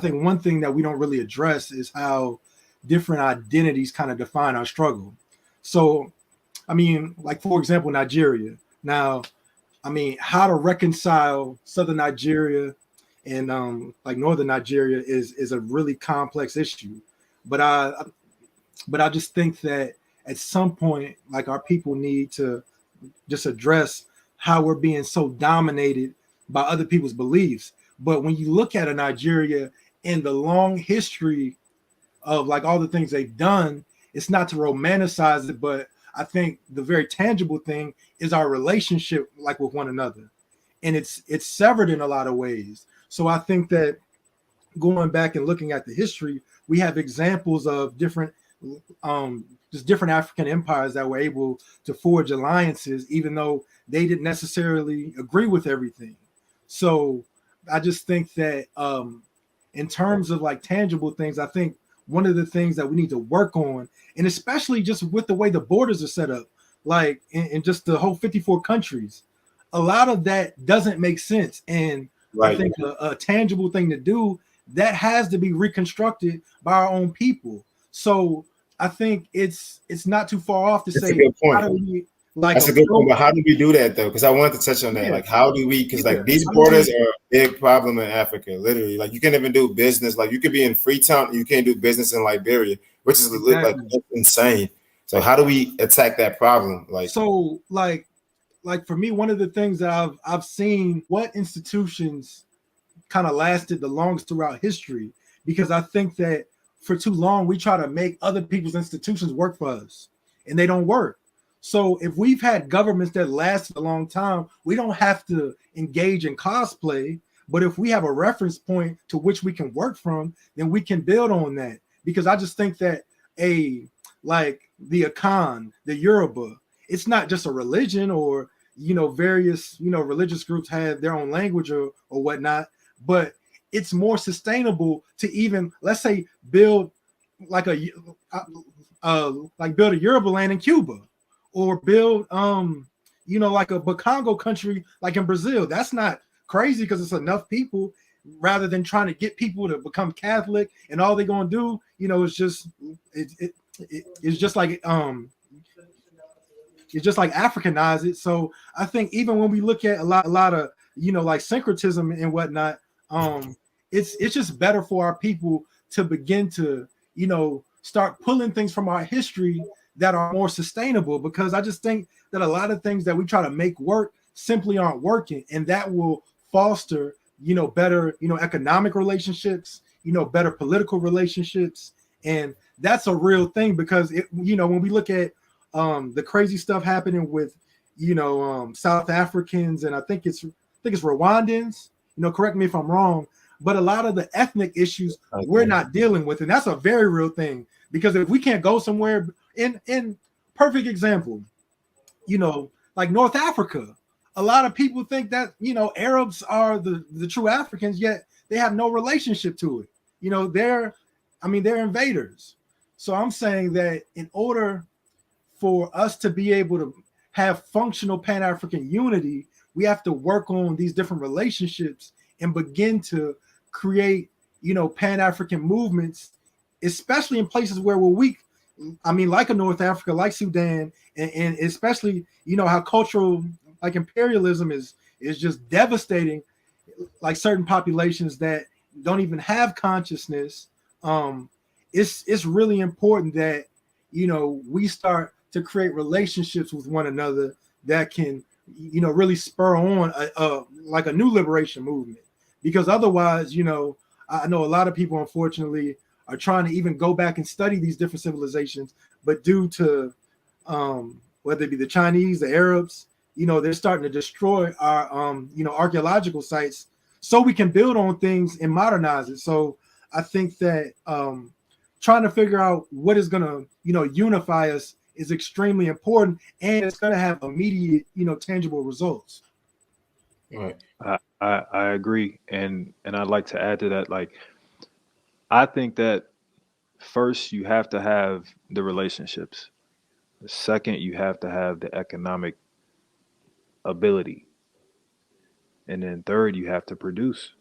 think one thing that we don't really address is how different identities kind of define our struggle. So, I mean, like for example, Nigeria. Now, I mean, how to reconcile Southern Nigeria and like Northern Nigeria is a really complex issue. But I just think that at some point, like our people need to just address how we're being so dominated by other people's beliefs. But when you look at a Nigeria and the long history of like all the things they've done, it's not to romanticize it, but I think the very tangible thing is our relationship like with one another. And it's severed in a lot of ways. So I think that going back and looking at the history, we have examples of different just different African empires that were able to forge alliances, even though they didn't necessarily agree with everything. So I just think that in terms of like tangible things, I think one of the things that we need to work on, and especially just with the way the borders are set up, like in just the whole 54 countries, a lot of that doesn't make sense. And I think a tangible thing to do that has to be reconstructed by our own people. So I think it's not too far off to That's say, a good point. how do we like That's a good point. But how do we do that though? Because I wanted to touch on that. Yeah. Like, how do we? Because Yeah. like these borders are a big problem in Africa. Literally, like you can't even do business. Like you could be in Freetown, you can't do business in Liberia, which is like insane. So how do we attack that problem? Like, so like for me, one of the things that I've seen what institutions kind of lasted the longest throughout history, because I think that for too long we try to make other people's institutions work for us, and they don't work. So if we've had governments that lasted a long time, we don't have to engage in cosplay. But if we have a reference point to which we can work from, then we can build on that. Because I just think that like the Akan, the Yoruba, it's not just a religion, or various religious groups have their own language or whatnot, but it's more sustainable to even, let's say, build like build a Yoruba land in Cuba, or build like a Bakongo country like in Brazil. That's not crazy because it's enough people, rather than trying to get people to become Catholic and all they're gonna do is just it's just like it's just like Africanize it. So I think even when we look at a lot of like syncretism and whatnot, it's just better for our people to begin to start pulling things from our history that are more sustainable, because I just think that a lot of things that we try to make work simply aren't working, and that will foster better economic relationships, better political relationships. And that's a real thing, because when we look at the crazy stuff happening with South Africans, and I think it's Rwandans, correct me if I'm wrong, but a lot of the ethnic issues we're not dealing with, and that's a very real thing. Because if we can't go somewhere, in perfect example, like North Africa, a lot of people think that Arabs are the true Africans, yet they have no relationship to it. They're invaders. So I'm saying that in order for us to be able to have functional Pan-African unity, we have to work on these different relationships and begin to create Pan-African movements, especially in places where we're weak. Like a North Africa, like Sudan, and especially how cultural like imperialism is just devastating like certain populations that don't even have consciousness. It's really important that we start to create relationships with one another that can really spur on like a new liberation movement. Because otherwise, I know a lot of people unfortunately are trying to even go back and study these different civilizations, but due to whether it be the Chinese, the Arabs, they're starting to destroy our archaeological sites so we can build on things and modernize it. So I think that trying to figure out what is going to unify us is extremely important, and it's going to have immediate tangible results. Right. I agree, and I'd like to add to that. Like, I think that first you have to have the relationships. Second, you have to have the economic ability. And then third, you have to produce.